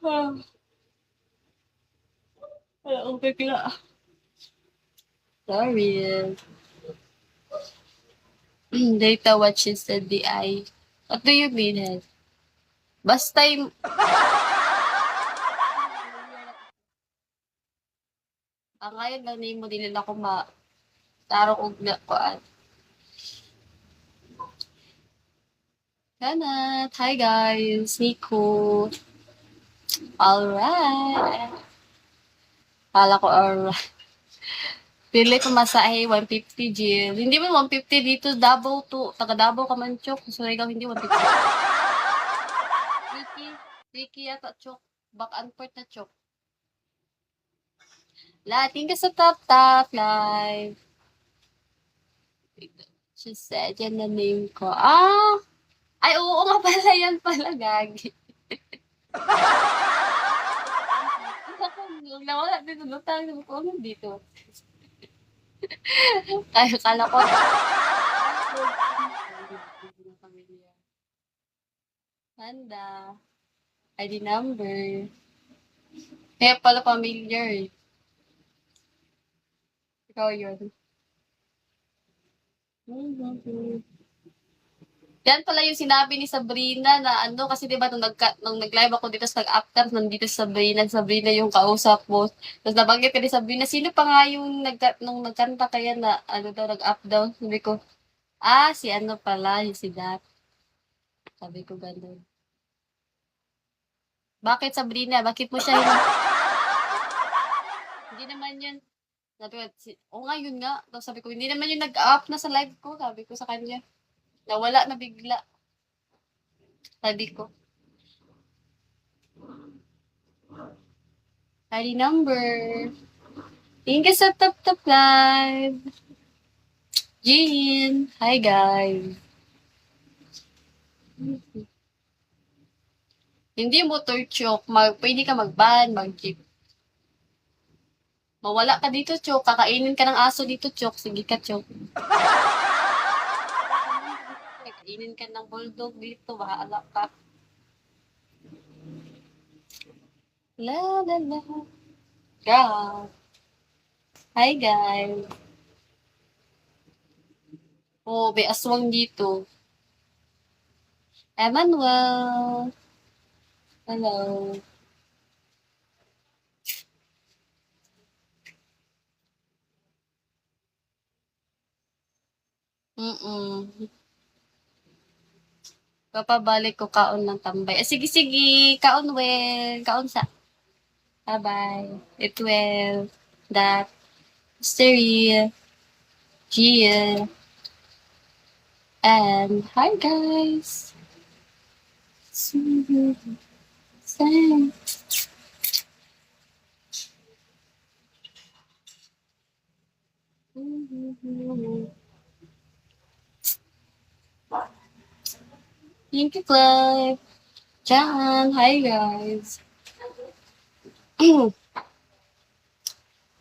Ah, wala akong bigla. Sorry. Data what she said, DI. What do you mean, Ed? Basta yung... Ang ngayon lang name mo, nila ko tarong og na ko at. Kanat. Hi guys. Nico. Alright. Kala ko alright. Pili ko masahe, 150 Jill. Hindi mo 150 dito, Davao to. Taga Davao ka man, Chok. Sorry ikaw, hindi 150. Ricky. Ricky yata, Chok. Back and forth na, Chok. Lating ka sa top live. She said, yan na name ko. Ah! Ay, oo nga pala, yan pala, gagi. Nawala dito, lutang ko dito. Kaya kala ko. Handa. ID number. Kaya pala familiar eh. Ikaw yun. Yan pala yung sinabi ni Sabrina na ano, kasi diba nung nag-live ako dito sa after, nandito si Sabrina yung kausap mo. Tapos nabanggit ka ni Sabrina, sino pa nga yung nung nagkanta kaya na ano daw, nag-up daw. Sabi ko, si ano pala, yung si Dat. Sabi ko gano'n. Bakit Sabrina? Bakit mo siya Hindi naman yun. Sabi ko, nga yun nga. Tapos sabi ko, hindi naman yung nag-up na sa live ko. Sabi ko sa kanya. Nawala na bigla. Sabi ko. ID number. Thank you sa top live. Jean. Hi guys. Hindi motor choke. Pwede ka mag-ban, mag-jeep. Mawala ka dito, Chok. Kakainin ka ng aso dito, Chok. Sige ka, Chok. Kakainin ka ng bulldog dito. Bahala ka. La, la, la. God. Hi, guys. Oh, may aswang dito. Emmanuel. Hello. Mm-mm. Papabalik ko kaon ng tambay. Sige, sige. Kaon, well. Kaon sa. Bye-bye. It will. That. Mystery. Gia. And hi, guys. See you. Same. Thank you, Clive. John, hi guys.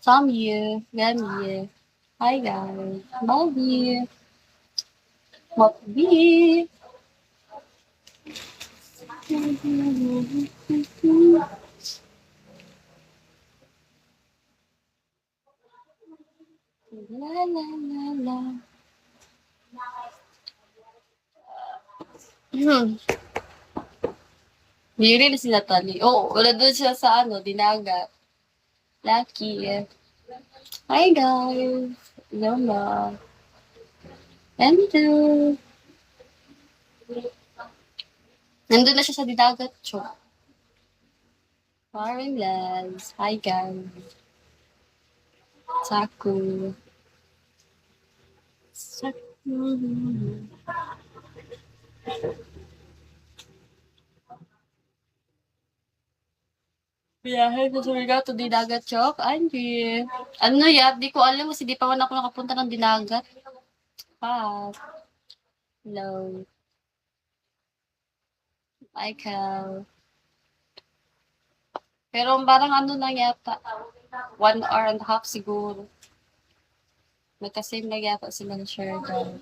Tom here, Rem here. Hi guys. Bobby. Bobby. La la la la. Hindi na sila tali. Oo, wala doon sila sa ano, dinagat. Lucky. Hi guys. Lola. Endo. Nandun na siya sa dinagat, Cho. Foreign lands. Hi guys. Saku. Saku. Biyahe sa Surigao to Dinagat, Chok. Andy. Ano ya? Di ko alam kasi di pa man ako nakapunta ng Dinagat. Hello. Michael. Pero parang ano lang yata. 1 hour and a half siguro. Magkasame lang yata sila ng Surigao.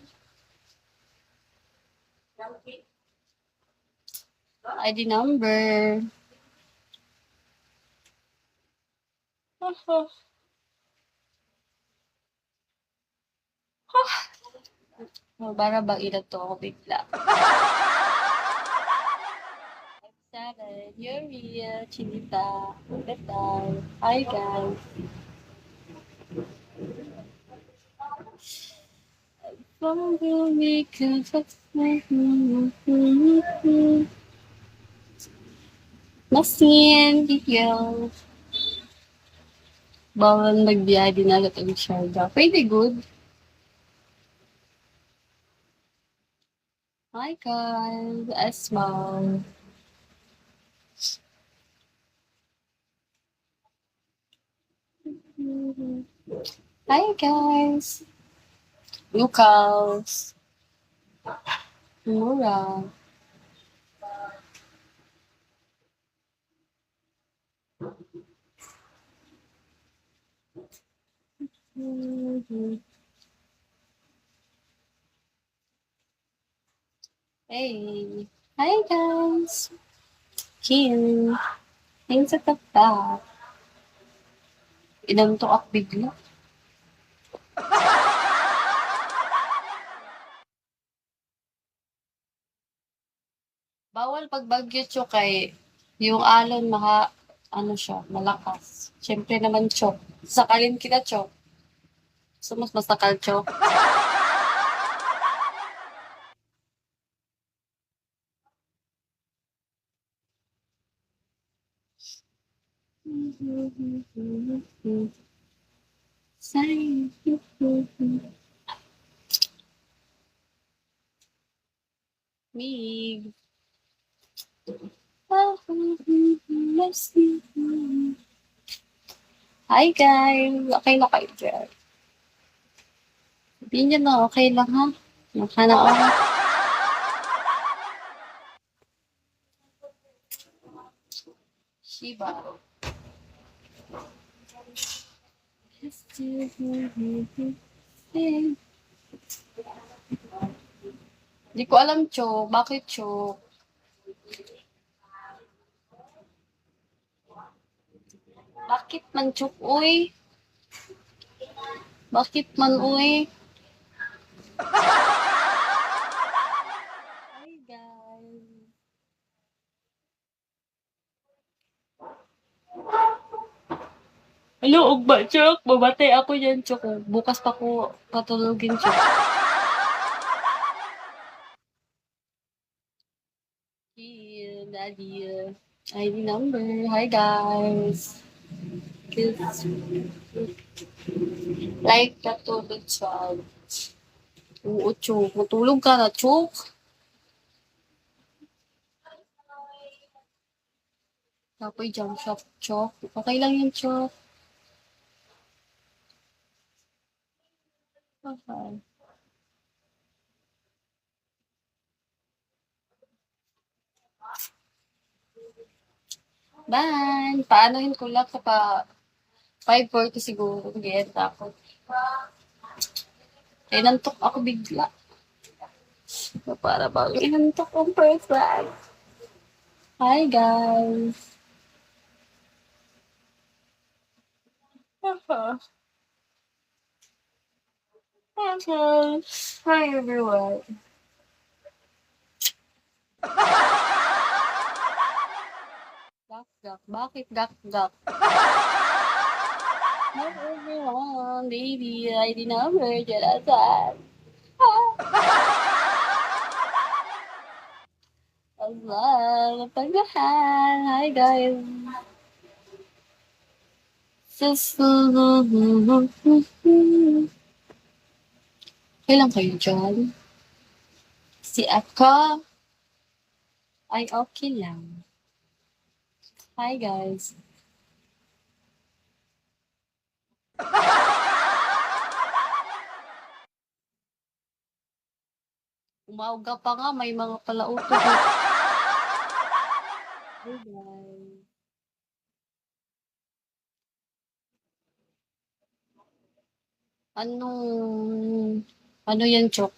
ID number. Para bang inato ako bigla. Sarah, you're real, Chinita. Betal. Hi, guys. Masin, Gigel. Bawal magbiyahe din agad ang Sharga. Pwede good. Hi, guys. Asmal. Hi, guys. Lucas. Mura. Hey. Hi, guys. Kim. Thanks sa tapa. Inantok bigla. Bawal pag bagyo chok kay yung alon ano siya, malakas. Siyempre naman chok. Sakalin kita chok. Sumus masakal chok. Mig. Hi guys! Okay na kayo dyan. Sabihin nyo na okay lang ha. Nakana ako. Shiba. Di ko alam, Chok. Bakit, Chok? Bakit man, Chok, uy? Bakit man, uy? Hi, guys. Hello, ugba, Chok. Babatay ako yan, Chok. Bukas pa ko patulogin, Chok. Here, Daddy. ID number. Hi, guys. Kids. Like katulog child. Oo, Chok. Matulog ka na, Chok. Kapoy jump shop, Chok. Okay lang yun, Chok. Okay. Bye! Paanohin ko lang sa 5:40 siguro. Get ako. Inantok ako bigla. Para bang inantok ang person. Hi, guys. Okay. Hi, everyone. Gak-gak. Bakit gak-gak? Hi, everyone. Baby, ID number. Jalasan. Allah, pagmahal. Hi, guys. Kailan kayo dyan? Si ako ay okay lang. Hi, guys. Umaga pa nga, may mga palauto. Hey, guys. Ano, ano yan, Chok?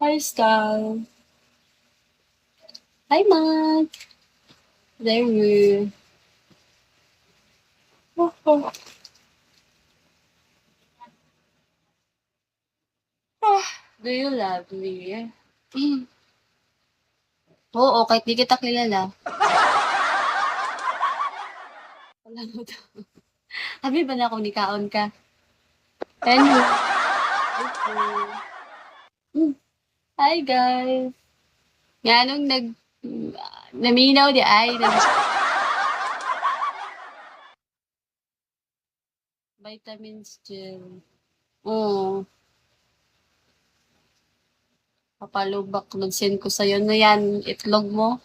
Hi, Star. Hi, Matt. There you. Do you love me? Oo, kahit di kita kilala. Wala mo daw. Sabi ba na nikaon ka? Anyway. Hi guys. Nga nung naminaw di ay vitamins gel. Oo. Papalubak, nag-send ko sa'yo. Ano yan? Itlog mo?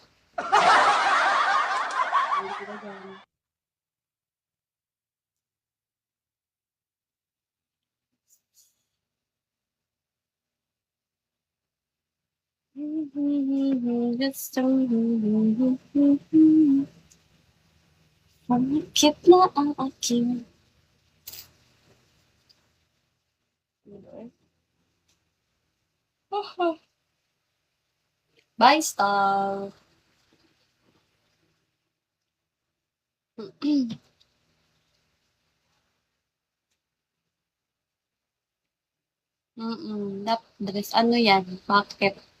Just Pangakit na ang aking Bye, Star. Dress. Ano yan? Bakit?